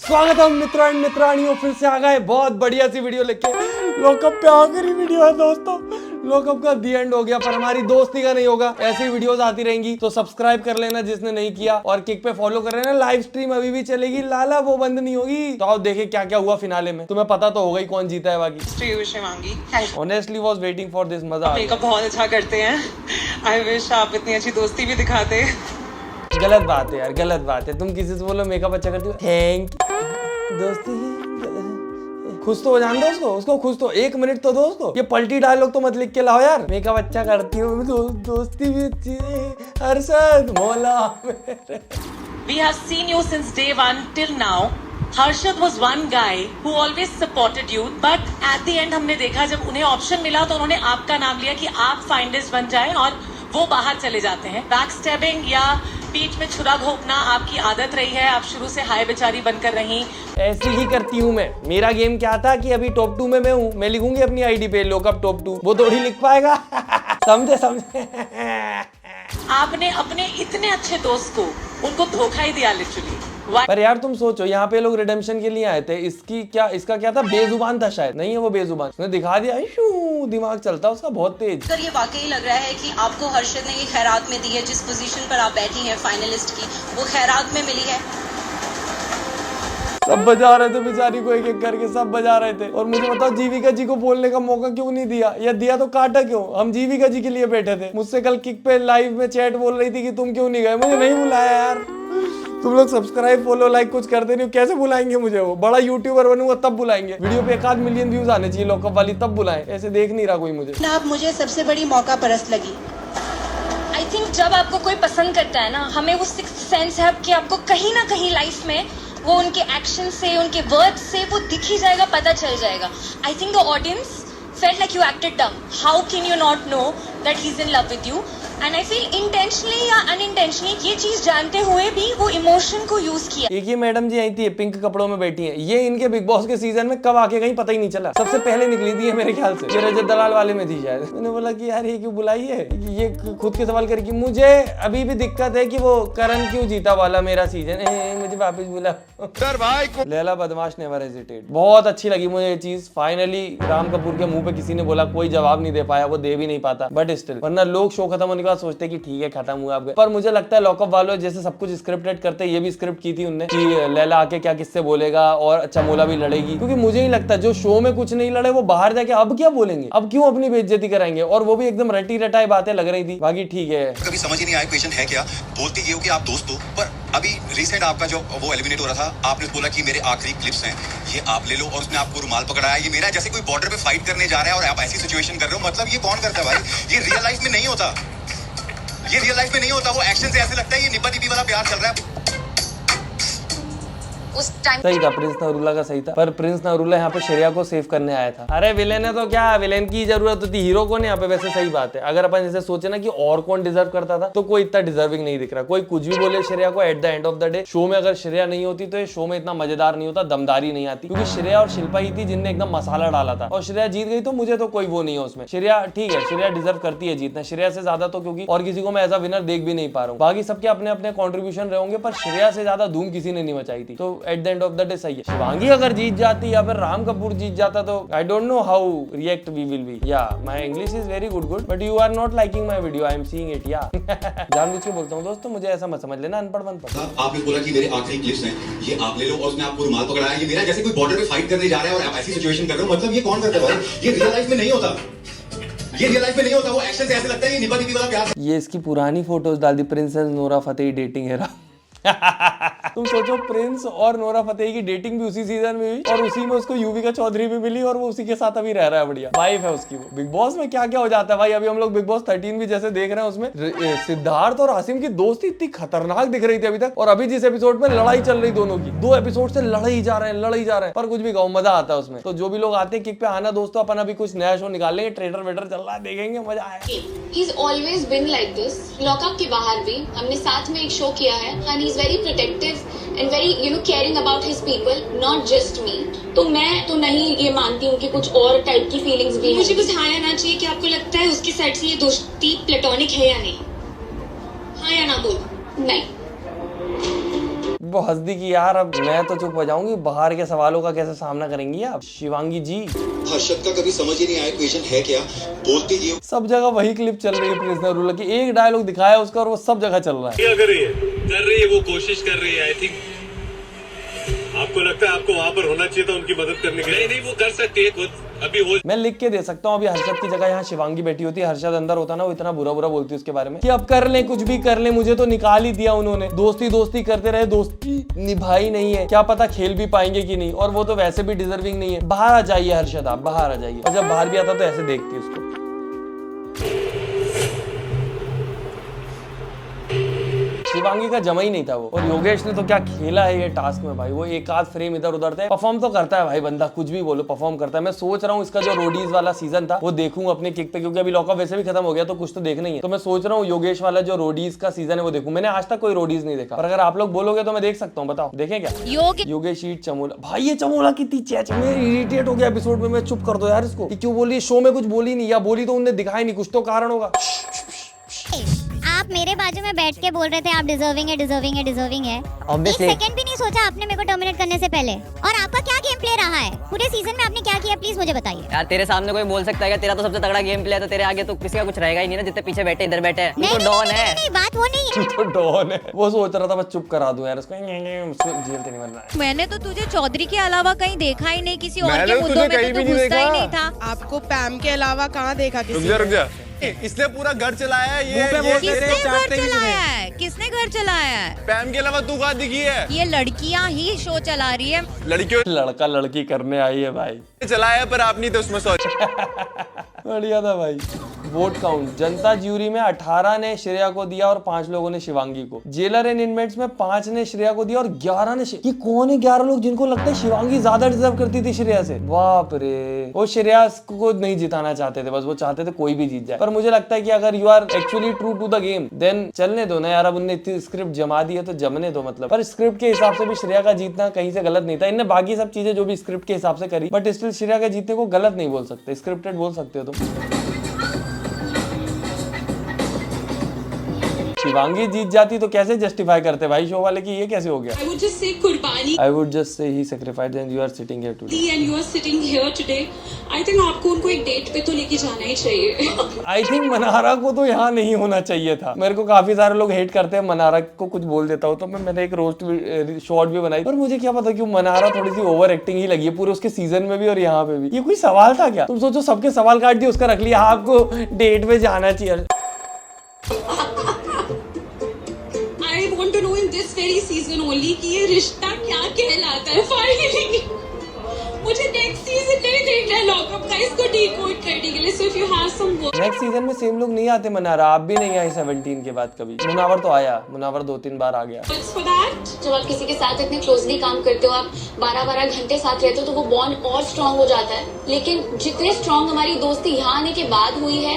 स्वागत है मित्रों एंड मित्रानियों, फिर से आ गए बहुत बढ़िया सी वीडियो लेके। लॉकअप पे आखिरी वीडियो है दोस्तों, लॉकअप का दी एंड हो गया, पर हमारी दोस्ती का नहीं होगा। ऐसी वीडियोस आती रहेंगी तो सब्सक्राइब कर लेना जिसने नहीं किया, और किक पे फॉलो कर लेना। लाइव स्ट्रीम अभी भी चलेगी लाला, वो बंद नहीं होगी। तो आओ देखे क्या क्या हुआ फिनाले में। तुम्हें पता तो होगा ही कौन जीता है बाकी। Shivangi honestly was waiting for this, मजा मेकअप बहुत अच्छा करते हैं। आई विश आप इतनी अच्छी दोस्ती भी दिखाते। गलत बात है यार, गलत बात है। तुम किसी से बोलो मेकअप अच्छा करती हो, थैंक दोस्ती खुश तो हो जान दो उसको खुश तो 1 मिनट तो दो उसको। ये पलटी डायलॉग तो मत लिख के लाओ यार। मेकअप अच्छा करती हूँ, दोस्ती भी अच्छी है। हर्षद मौला मेरे। We have seen you since day one till now. Harshad was one guy who always supported you, but at the end हमने देखा जब उन्हें ऑप्शन मिला तो उन्होंने आपका नाम लिया कि आप फाइनलिस्ट बन जाएं और वो बाहर चले जाते हैं। बैक स्टैबिंग या पीठ में छुरा घोंपना आपकी आदत रही है, आप शुरू से हाय बेचारी बनकर रही। ऐसी ही करती हूँ मैं। मेरा गेम क्या था कि अभी टॉप 2 में मैं हूँ, मैं लिखूंगी अपनी आईडी पे लॉकअप टॉप 2, वो थोड़ी लिख पाएगा। समझे आपने अपने इतने अच्छे दोस्त को उनको धोखा ही दिया लिटरली। पर यार तुम सोचो, यहाँ पे लोग रिडेम्पशन के लिए आए थे। इसका क्या था, बेजुबान था शायद, नहीं है वो बेजुबान, उसने दिखा दिया। दिमाग चलता उसका बहुत तेज। सर ये वाकई लग रहा है कि आपको हर्षद ने ये खैरात में दी है, जिस पोजीशन पर आप बैठी हैं फाइनलिस्ट की, वो खैरात में मिली है। सब बजा रहे थे बेचारी को, एक एक करके सब बजा रहे थे। और मुझे बताओ जीविका जी को बोलने का मौका क्यों नहीं दिया, या दिया तो काटा क्यों। हम जीविका जी के लिए बैठे थे। मुझसे कल किक पे लाइव में चैट बोल रही थी कि तुम क्यों नहीं गए, मुझे नहीं बुलाया यार। तुम लोग सब्सक्राइब फॉलो लाइक कुछ करते नहीं हो, कैसे बुलाएंगे मुझे। वो बड़ा यूट्यूबर बनूंगा तब बुलाएंगे। वीडियो पे 1 मिलियन व्यूज आने चाहिए लॉकअप वाली, तब बुलाएं। ऐसे देख नहीं रहा कोई मुझे। ना आप मुझे सबसे बड़ी मौका परस्त लगी। आई थिंक जब आपको कोई पसंद करता है ना, हमें वो सिक्स्थ सेंस है कि आपको कहीं ना कहीं लाइफ में वो उनके एक्शन से, उनके वर्ड्स से वो दिख ही जाएगा, पता चल जाएगा। I think the audience felt like you acted dumb. How can you not know that he's in love with you? And I feel intentionally या unintentionally ये चीज जानते हुए भी वो इमोशन को यूज किया। एक ये मैडम जी आई थी पिंक कपड़ों में बैठी हैं, ये इनके बिग बॉस के सीजन में कब आके गई पता ही नहीं चला। सबसे पहले निकली थी मेरे ख्याल से, ये रजत दलाल वाले में थी शायद। मैंने बोला कि यार ये क्यों बुलाई है, ये खुद के सवाल करके। मुझे अभी भी दिक्कत है कि वो करण क्यों जीता वाला मेरा सीजन, मुझे वापस बुला। लैला बदमाश नेवर हेजिटेट, बहुत अच्छी लगी मुझे ये चीज। फाइनली राम कपूर के मुंह पे किसी ने बोला, कोई जवाब नहीं दे पाया, वो दे भी नहीं पाता, बट स्टिल। वरना लोग शो खत्म होने के बाद सोचते कि ठीक है खत्म हुआ अब। पर मुझे लगता है लॉकअप वालों जैसे सब कुछ स्क्रिप्टेड करते, ये भी स्क्रिप्ट की थी उनने कि लैला आके क्या किससे बोलेगा और चमोला भी लड़ेगी। क्योंकि मुझे ही लगता है जो शो में कुछ नहीं लड़े वो बाहर जाके अब क्या बोलेंगे, अब क्यों अपनी बेइज्जती कराएंगे। और वो भी एकदम रटी रटाई बातें लग रही थी। बाकी ठीक है, कभी समझ ही नहीं आया क्वेश्चन है क्या। बोलती ये हो कि आप दोस्त हो, पर अभी रिसेंट आपका जो वो एलिमिनेट हो रहा था, आपने बोला कि मेरे आखिरी क्लिप्स हैं ये आप ले लो, और उसने आपको रुमाल पकड़ाया ये मेरा, जैसे कोई बॉर्डर पे फाइट करने जा रहा है और आप ऐसी सिचुएशन कर रहे हो। मतलब ये कौन करता है भाई, ये रियल लाइफ में नहीं होता, ये रियल लाइफ में नहीं होता। वो एक्शन से ऐसे लगता है ये निपा निपी वाला प्यार चल रहा है। उस टाइम सही था, प्रिंस नरूला का सही था। पर प्रिंस नरूला यहाँ पे श्रेया को सेव करने आया था। अरे विलेन है तो क्या, विलेन की जरूरत होती, हीरो को नहीं। यहाँ पे वैसे सही बात है, अगर अपन जैसे सोचे ना कि और कौन डिजर्व करता था, तो कोई इतना डिजर्विंग नहीं दिख रहा। कोई कुछ भी बोले श्रेया को, at the end of the day show में अगर श्रेया नहीं होती तो ये शो में इतना मजेदार नहीं होता, दमदारी नहीं आती। क्योंकि श्रेया और शिल्पा ही थी जिनने एकदम मसाला डाला था, और श्रेया जीत गई तो मुझे तो कोई वो नहीं है उसमें। श्रेया ठीक है, श्रेया डिजर्व करती है जीतना, श्रेया से ज्यादा तो, क्योंकि और किसी को मैं एज अ विनर देख भी नहीं पा रहा हूँ। बाकी सबके अपने अपने कॉन्ट्रीब्यूशन रहे होंगे, पर श्रेया से ज्यादा धूम किसी ने नहीं मचाई थी। तो at the end of the day सही है। शिवांगी अगर जीत जाती या फिर राम कपूर जीत जाता तो I don't know how react we will be. या my English is very good but you are not liking my video, I am seeing it. या जानबूझ के बोलता हूँ दोस्तों, मुझे ऐसा मत समझ लेना अनपढ़ बनपढ़। आपने बोला कि मेरे आखिरी क्लिप्स हैं ये आप ले लो, और उसने आपको रुमाल पकड़ाया ये मेरा, जैसे कोई बॉर्डर पे फाइट करने जा रहा है और आप ऐसी सिचुएशन कर रहे हो। मतलब ये कौन करता है भाई, ये रियल लाइफ में नहीं होता, ये रियल लाइफ में नहीं होता। वो एक्शन से ऐसे लगता है ये निपा निपी वाला प्यार। ये इसकी पुरानी फोटोज डाल दी, प्रिंसेस नोरा फतेही डेटिंग है। तुम सोचो प्रिंस और नोरा फतेही की डेटिंग भी उसी सीजन में हुई, और उसी में उसको युविका चौधरी भी मिली, और वो उसी के साथ अभी रह रहा है, बढ़िया वाइफ है उसकी। वो बिग बॉस में क्या क्या हो जाता है भाई। अभी हम लोग बिग बॉस 13 भी जैसे देख रहे हैं, उसमें सिद्धार्थ और आसिम की दोस्ती इतनी खतरनाक दिख रही थी अभी तक। और अभी जिस एपिसोड में लड़ाई चल रही दोनों की, 2 एपिसोड से लड़ाई जा रहे हैं, पर कुछ भी कहो मजा आता है उसमें। तो जो भी लोग आते हैं किक पे आना दोस्तों, अपन अभी कुछ नया शो निकाल लेंगे, ट्रेडर वेटर चल रहा है, देखेंगे, मजा आएगा। He's always been like this. Lockup के बाहर भी हमने साथ में एक शो किया है, and he's very protective and very caring about his people, not just me. तो मैं तो नहीं ये मानती हूँ कि कुछ और टाइप की फीलिंग्स भी मुझे बस हाँ या ना चाहिए कि आपको लगता है उसकी साइड से ये दोस्ती प्लेटोनिक है या नहीं। हाँ या ना बोल। नहीं। वो हंस दी कि यार अब मैं तो चुप हो जाऊंगी, बाहर के सवालों का कैसे सामना करेंगी आप शिवांगी जी। हर्षद का कभी समझ ही नहीं आया क्वेश्चन है क्या, बोलते ये सब जगह वही क्लिप चल रही है प्रिजनर रूल की, एक डायलॉग दिखाया उसका और वो सब जगह चल रहा है। क्या कर रही है वो कोशिश कर रही है। आई थिंक आपको लगता है आपको वहाँ पर होना चाहिए था उनकी मदद करने के लिए। नहीं वो कर सकती है खुद, अभी हो। मैं लिख के दे सकता हूँ, अभी हर्षद की जगह यहाँ शिवांगी बैठी होती है, हर्षद अंदर होता ना, वो इतना बुरा बुरा बोलती है उसके बारे में कि अब कर ले कुछ भी कर ले, मुझे तो निकाल ही दिया उन्होंने, दोस्ती दोस्ती करते रहे, दोस्ती निभाई नहीं है, क्या पता खेल भी पाएंगे कि नहीं, और वो तो वैसे भी डिजर्विंग नहीं है। बाहर आ जाइए हर्षद, आप बाहर आ जाइए। और जब बाहर भी आता तो ऐसे देखती है उसको। शिवांगी का जमा ही नहीं था वो। और योगेश ने तो क्या खेला है ये टास्क में भाई, वो एक आध फ्रेम इधर उधर थे, परफॉर्म तो करता है भाई बंदा, कुछ भी बोलो परफॉर्म करता है। मैं सोच रहा हूँ इसका जो रोडीज वाला सीजन था वो देखूंगा अपने किक पे, क्योंकि अभी लॉकअप वैसे भी खत्म हो गया तो कुछ तो देखना ही है। तो मैं सोच रहा हूँ योगेश वाला जो रोडीज का सीजन है वो देखूं। मैंने आज तक कोई रोडीज नहीं देखा, पर अगर आप लोग बोलोगे तो मैं देख सकता हूँ। बताओ देखें क्या? योगेश ईट चमोला भाई, ये चमोला कितनी चैच में इरिटेट हो गया एपिसोड में। मैं चुप कर दो यार इसको, क्यों बोल रही है? शो में कुछ बोली नहीं, या बोली तो उन्हें दिखाई नहीं, कुछ तो कारण होगा। आप मेरे बाजू में बैठ के बोल रहे थे आप डिजर्विंग है, डिजर्विंग है, डिजर्विंग है। एक सेकंड भी नहीं सोचा आपने मेरे को टर्मिनेट करने से पहले। और आपका क्या गेम प्ले रहा है पूरे सीजन में, आपने क्या किया प्लीज मुझे बताइए। यार तेरे सामने कोई बोल सकता है क्या? तेरा तो सबसे तगड़ा गेम प्ले है, तो तेरे आगे तो किसी का कुछ रहेगा ही नहीं ना, जितने पीछे बैठे इधर बैठे हैं। नहीं, तो डॉन है। नहीं, बात वो नहीं है। तो डॉन है, वो सोच रहा था बस चुप करा दूं यार इसको, जेल तो नहीं बनना है। मैंने तो तुझे चौधरी के अलावा कहीं देखा ही नहीं, किसी और के मुद्दों में तो घुसता ही नहीं था। आपको पैम के अलावा कहाँ देखा? रुक जा इसने पूरा घर चलाया है ये किसने घर चलाया है? किसने घर चलाया है? पैम के अलावा तू कहाँ दिखी है? ये लड़कियां ही शो चला रही है। लड़कियों लड़का लड़की करने आई है भाई, चलाया पर आप नहीं थे उसमें, सॉरी। बढ़िया था भाई। वोट काउंट, जनता ज्यूरी में 18 ने श्रेया को दिया और 5 लोगों ने शिवांगी को। जेलर एंड इनमेट्स में 5 ने श्रेया को दिया और 11 ने ये कौन है 11 लोग जिनको लगता है शिवांगी ज्यादा डिजर्व करती थी श्रेया से? बाप रे, वो श्रेया को नहीं जिताना चाहते थे, बस वो चाहते थे कोई भी जीत जाए। पर मुझे लगता है कि अगर you are actually true to the game then चलने दो ना यार, अब उनने इतनी स्क्रिप्ट जमा दी है तो जमने दो मतलब। पर स्क्रिप्ट के हिसाब से भी श्रेया का जीतना कहीं से गलत नहीं था। इनने बाकी सब चीजें जो भी स्क्रिप्ट के हिसाब से करी, बट स्टिल श्रेया के जीतने को गलत नहीं बोल सकते, स्क्रिप्टेड बोल सकते हो तुम। शिवांगी जीत जाती तो कैसे जस्टिफाई करते भाई शो वाले की ये कैसे हो गया? I would just say कुर्बानी I would just say he sacrificed and you are sitting here today. and you are sitting here today. I think आपको उनको एक डेट पे तो लेके जाना ही चाहिए। I think मनारा को तो यहाँ नहीं होना चाहिए था। मेरे को काफी सारे लोग हेट करते हैं मनारा को कुछ बोल देता हूँ तो मैंने एक रोस्ट शॉर्ट भी बनाई, पर मुझे क्या पता क्यों मनारा थोड़ी सी ओवर एक्टिंग ही लगी है पूरे उसके सीजन में भी और यहाँ पे भी। ये कोई सवाल था क्या? तुम सोचो सबके सवाल काट दिए, उसका रख लिया आपको डेट पे जाना चाहिए। I want to know in this very season only कि ये रिश्ता क्या कहलाता है फाइनली। मुझे नेक्स्ट सीजन नहीं देखना है लॉकअप का इसको डिकोड करने के लिए। So if you have some work next season में सेम लोग नहीं आते मनारा, आप भी नहीं आई 17 के बाद कभी। मुनावर तो आया, मुनावर 2-3 बार आ गया। for that, जब आप किसी के साथ इतने क्लोजली काम करते हो, आप 12-12 घंटे साथ रहते हो, तो वो बॉन्ड और स्ट्रांग हो जाता है। लेकिन जितने स्ट्रांग हमारी दोस्ती यहाँ आने के बाद हुई है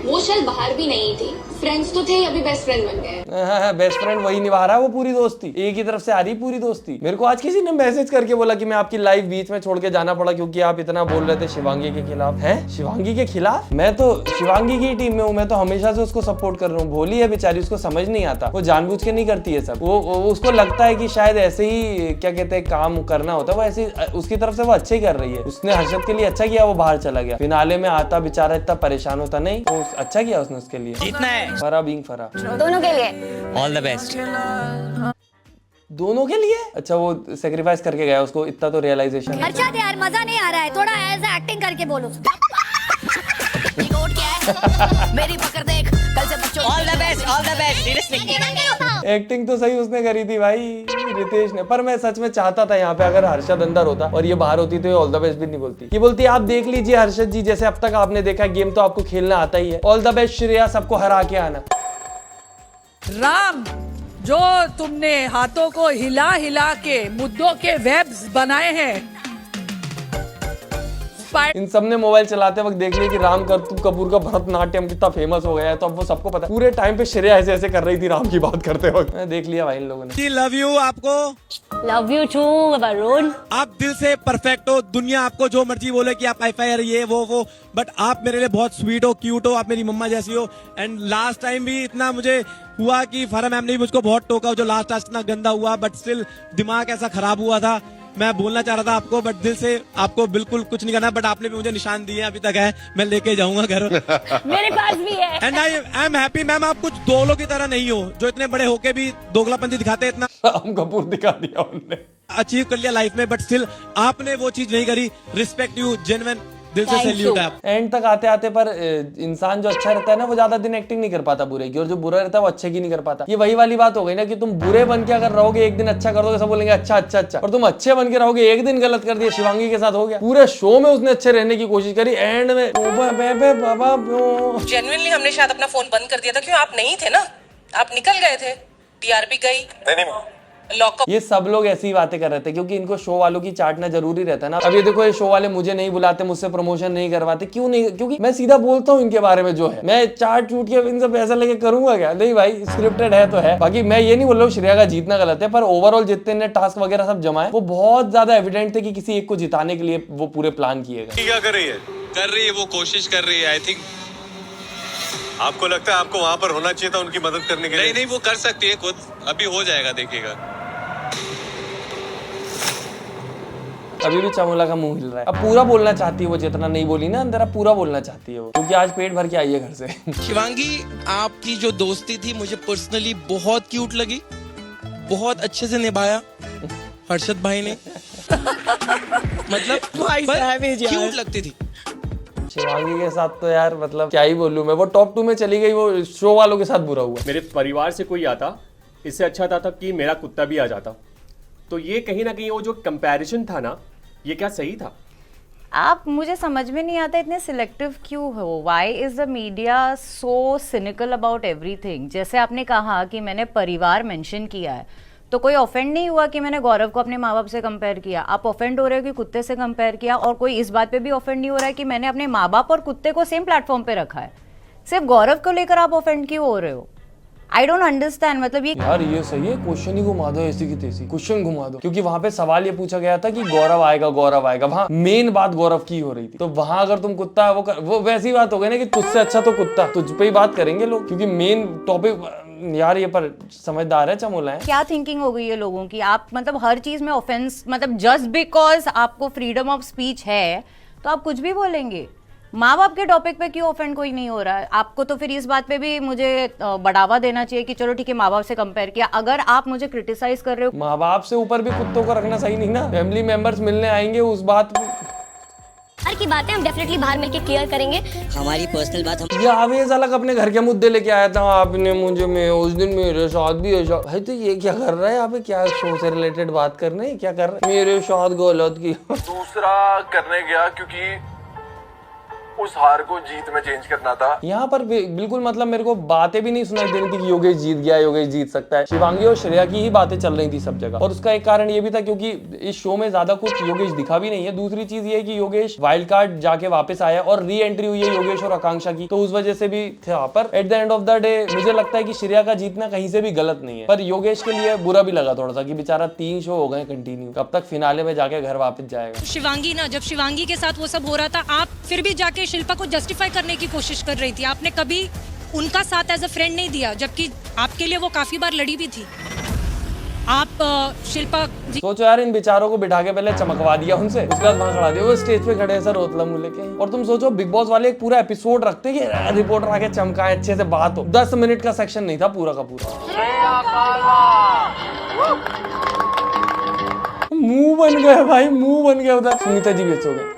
वो शायद बाहर भी नहीं थी। फ्रेंड्स तो थे, अभी बेस्ट फ्रेंड बन गए। बेस्ट फ्रेंड वही निभा रहा है वो पूरी दोस्ती, एक ही तरफ से आ रही पूरी दोस्ती। मेरे को आज किसी ने मैसेज करके बोला कि मैं आपकी लाइव बीच में छोड़ के जाना पड़ा क्योंकि आप इतना बोल रहे थे शिवांगी के खिलाफ। हैं शिवांगी के खिलाफ? मैं तो शिवांगी की टीम में हूँ, मैं तो हमेशा से उसको सपोर्ट कर रहा हूँ। भोली है बेचारी, उसको समझ नहीं आता, वो जानबूझ के नहीं करती है सब। वो उसको लगता है कि शायद ऐसे ही क्या कहते हैं काम करना होता है, वो ऐसे उसकी तरफ से वो अच्छे ही कर रही है। उसने हर्षद के लिए अच्छा किया, वो बाहर चला गया। फिनाले में आता बेचारा इतना परेशान होता नहीं, वो अच्छा किया उसने उसके लिए। जीतना है फरा बीइंग फरा दोनों के लिए। ऑल द बेस्ट दोनों के लिए। अच्छा वो सेक्रीफाइस करके गया, उसको इतना तो रियलाइजेशन है। हर्षद यार मजा नहीं आ रहा है, थोड़ा ऐसा एक्टिंग करके बोलो। मेरी पकड़ देख, कल से बच्चों। All the best, all the best seriously. Acting तो सही उसने करी थी भाई रितेश ने, पर मैं सच में चाहता था यहाँ पे अगर हर्षद अंदर होता और ये बाहर होती तो ये ऑल द बेस्ट भी नहीं बोलती। ये बोलती आप देख लीजिए हर्षद जी, जैसे अब तक आपने देखा गेम तो आपको खेलना आता ही है, ऑल द बेस्ट श्रेया, सबको हरा के आना। राम, जो तुमने हाथों को हिला हिला के मुद्दों के वेब्स बनाए हैं, इन सब ने मोबाइल चलाते वक्त देख लिया कि राम कपूर का भरतनाट्यम कितना फेमस हो गया है, तो अब वो सबको पता है। पूरे टाइम पे श्रेया ऐसे ऐसे कर रही थी राम की बात करते वक्त, मैं देख लिया भाई इन लोगों ने। लव यू आपको, लव यू टू वरुण। आप दिल से परफेक्ट हो, दुनिया आपको जो मर्जी बोले कि आप हाई-फाई ये वो, बट आप मेरे लिए बहुत स्वीट हो, क्यूट हो, आप मेरी मम्मा जैसी हो। एंड लास्ट टाइम भी इतना मुझे हुआ कि फरा मैम ने भी मुझको बहुत टोका, जो लास्ट टास्क इतना गंदा हुआ, बट स्टिल दिमाग ऐसा खराब हुआ था। मैं बोलना चाह रहा था आपको, बट दिल से आपको बिल्कुल कुछ नहीं करना, बट आपने भी मुझे निशान दिए अभी तक है, मैं लेके जाऊंगा घर। मेरे पास भी है। And I am happy ma'am, आप कुछ दोलों की तरह नहीं हो जो इतने बड़े होके भी दोगलापंथी दिखाते हैं। इतना राम कपूर दिखा दिया उन्होंने, अचीव कर लिया लाइफ में, बट स्टिल आपने वो चीज नहीं करी। रिस्पेक्ट यू, जेन्युइन, दिल से सैल्यूट है आप। एंड तक आते आते पर इंसान जो अच्छा रहता है ना वो ज्यादा दिन एक्टिंग नहीं कर पाता बुरे की, और जो बुरा रहता है वो अच्छे की नहीं कर पाता। ये वही वाली बात हो गई ना कि तुम बुरे बन के अगर रहोगे, एक दिन अच्छा कर दोगे सब बोलेंगे अच्छा अच्छा अच्छा, और तुम अच्छे बन के रहोगे, एक दिन गलत कर दिया। शिवांगी के साथ हो गया, पूरे शो में उसने अच्छे रहने की कोशिश करी, एंड में जेन्युइनली हमने शायद अपना फोन बंद कर दिया था, क्यों आप नहीं थे ना, आप निकल गए थे, टीआरपी गई, लॉकअप। ये सब लोग ऐसी ही बातें कर रहे थे क्योंकि इनको शो वालों की चाटना जरूरी रहता है ना। अब ये देखो, ये शो वाले मुझे नहीं बुलाते, मुझसे प्रमोशन नहीं करवाते, क्यों नहीं? क्योंकि मैं सीधा बोलता हूँ इनके बारे में जो है, मैं चाट चूट के इनसे पैसा लेके करूंगा क्या? नहीं भाई, स्क्रिप्टेड है तो है। बाकी मैं ये नहीं बोल रहा हूँ श्रेया का जीतना गलत है, पर ओवरऑल जितने ने टास्क वगैरह सब जमाए वो बहुत ज्यादा एविडेंट थे कि किसी एक को जिताने के लिए वो पूरे प्लान किए गए। क्या कर रही है वो कोशिश कर रही है। आई थिंक आपको लगता है आपको वहां पर होना चाहिए था उनकी मदद करने के लिए। नहीं, वो कर सकती है खुद, अभी हो जाएगा, देखिएगा। अभी भी चमोला का मुंह हिल रहा है। अब पूरा बोलना चाहती है वो, जितना नहीं बोली ना अंदर, अब पूरा बोलना चाहती है वो, क्योंकि आज पेट भर के आई है घर से। शिवांगी, आपकी जो दोस्ती थी मुझे पर्सनली बहुत क्यूट लगी, बहुत अच्छे से निभाया हर्षद भाई ने। मतलब क्यूट लगती थी शिवांगी के साथ तो यार, मतलब क्या ही बोलूं मैं। वो टॉप 2 में चली गई, वो शो वालों के साथ बुरा हुआ। मेरे परिवार से कोई आता, इससे अच्छा था कि मेरा कुत्ता भी आ जाता। तो ये कहीं ना कहीं वो जो कंपैरिजन था ना, ये क्या सही था? आप, मुझे समझ में नहीं आता इतने सिलेक्टिव क्यों हो। Why is the media so cynical about everything? जैसे आपने कहा कि मैंने परिवार मेंशन किया है, तो कोई ऑफेंड नहीं हुआ कि मैंने गौरव को अपने माँ बाप से कंपेयर किया। आप ऑफेंड हो रहे हो कि कुत्ते से कंपेयर किया, और कोई इस बात पे भी ऑफेंड नहीं हो रहा है कि मैंने अपने माँ बाप और कुत्ते को सेम प्लेटफॉर्म पे रखा है। सिर्फ गौरव को लेकर आप ऑफेंड क्यों हो रहे हो? I don't understand. मतलब ये यार, ये सही है, क्वेश्चन ही घुमा दो, ऐसी की तैसी क्वेश्चन घुमा दो। क्योंकि वहां पे सवाल ये पूछा गया था कि गौरव आएगा, गौरव आएगा, वहां मेन बात गौरव की हो रही थी। तो वहां अगर तुम कुत्ता वो वैसी बात हो गई ना कि तुझसे अच्छा तो कुत्ता, तुझ पे ही बात करेंगे लोग, क्योंकि मेन टॉपिक। यार ये पर समझदार है चमोला है। क्या थिंकिंग हो गई है लोगों की? आप मतलब हर चीज में ऑफेंस, मतलब जस्ट बिकॉज आपको फ्रीडम ऑफ स्पीच है तो आप कुछ भी बोलेंगे। माँ बाप के टॉपिक पे क्यों ऑफेंड कोई नहीं हो रहा है? आपको तो फिर इस बात पे भी मुझे बढ़ावा देना चाहिए कि चलो ठीक है, माँ बाप से कंपेयर किया। अगर आप मुझे क्रिटिसाइज कर रहे हो, माँ बाप से ऊपर भी कुत्तों को रखना सही नहीं ना। फैमिली मेंबर्स मिलने आएंगे, उस बात हर की बातें हम डेफिनेटली बाहर मिलके क्लियर करेंगे। हमारी पर्सनल बात हम ये आवेश अलग अपने घर के मुद्दे लेके आया था। आपने मुझे में उस दिन मेरे साथ भी ऐसा भाई, तो ये क्या कर रहा है यहाँ पे? क्या शो से रिलेटेड बात करने, क्या कर रहा है? मेरे साथ गलत किया, दूसरा करने गया क्योंकि उस हार को जीत में चेंज करना था। यहाँ पर बिल्कुल मतलब मेरे को बातें भी नहीं सुनाई दे रही थी कि योगेश जीत गया, योगेश जीत सकता है। शिवांगी और श्रेया की ही बातें चल रही थी सब जगह, और उसका एक कारण ये भी था क्योंकि इस शो में ज्यादा कुछ योगेश दिखा भी नहीं है। दूसरी चीज ये है कि योगेश वाइल्ड कार्ड जाके वापस आया और री एंट्री हुई है योगेश और आकांक्षा की, तो उस वजह से भी था। पर at the end of the day मुझे लगता है कि श्रेया का जीतना कहीं से भी गलत नहीं है, पर योगेश के लिए बुरा भी लगा थोड़ा सा कि बेचारा 3 शो हो गए कंटिन्यू, कब तक फिनाले में जाके घर वापस जाएगा। शिवांगी ना, जब शिवांगी के साथ वो सब हो रहा था, आप फिर भी जाके शिल्पा को जस्टिफाई करने की कोशिश कर रही थी। आपने कभी उनका साथ एज अ फ्रेंड नहीं दिया, जबकि आपके लिए वो काफी बार लड़ी भी थी। आप शिल्पा सोचो यार, इन बेचारों को बिठा के पहले चमकवा दिया उनसे, उसके बाद वहां खड़ा दिया, वो स्टेज पे खड़े हैं सर रोतला मुंह लेके। और तुम सोचो बिग बॉस वाले एक पूरा एपिसोड रखते कि रिपोर्टर आके चमकाए, अच्छे से बात हो। 10 मिनट का सेक्शन नहीं था पूरा का पूरा। मुंह बन गया भाई, मुंह बन गया उधर। सुनीता जी बेच हो गए।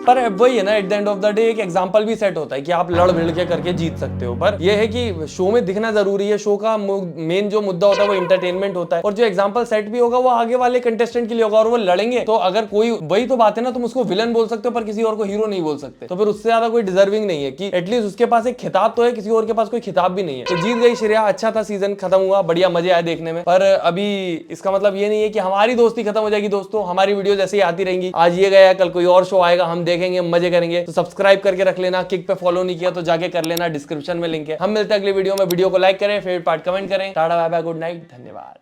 पर वही है ना, at the end of the day एक एग्जांपल भी सेट होता है कि आप लड़ भिड़ के करके जीत सकते हो। पर यह है कि शो में दिखना जरूरी है। शो का मेन जो मुद्दा होता है वो एंटरटेनमेंट होता है, और जो एग्जांपल सेट भी होगा वो आगे वाले कंटेस्टेंट के लिए होगा, और वो लड़ेंगे तो अगर कोई, वही तो बात है ना, तुम उसको विलन बोल सकते हो पर किसी और को हीरो नहीं बोल सकते। तो फिर उससे ज्यादा कोई डिजर्विंग नहीं है कि एटलीस्ट उसके पास एक खिताब तो है, किसी और के पास कोई खिताब भी नहीं है। तो जीत गई श्रेया, अच्छा था, सीजन खत्म हुआ, बढ़िया मजे आए देखने में। पर अभी इसका मतलब ये नहीं है कि हमारी दोस्ती खत्म हो जाएगी। दोस्तों, हमारी वीडियो ऐसे ही आती रहेंगी। आज ये गया, कल कोई और शो आएगा, हम देखेंगे, मजे करेंगे। तो सब्सक्राइब करके रख लेना, किक पे फॉलो नहीं किया तो जाके कर लेना, डिस्क्रिप्शन में लिंक है। हम मिलते हैं अगली वीडियो में। वीडियो को लाइक करें, फेवरेट पार्ट कमेंट करें। Tata bye bye, good night, धन्यवाद।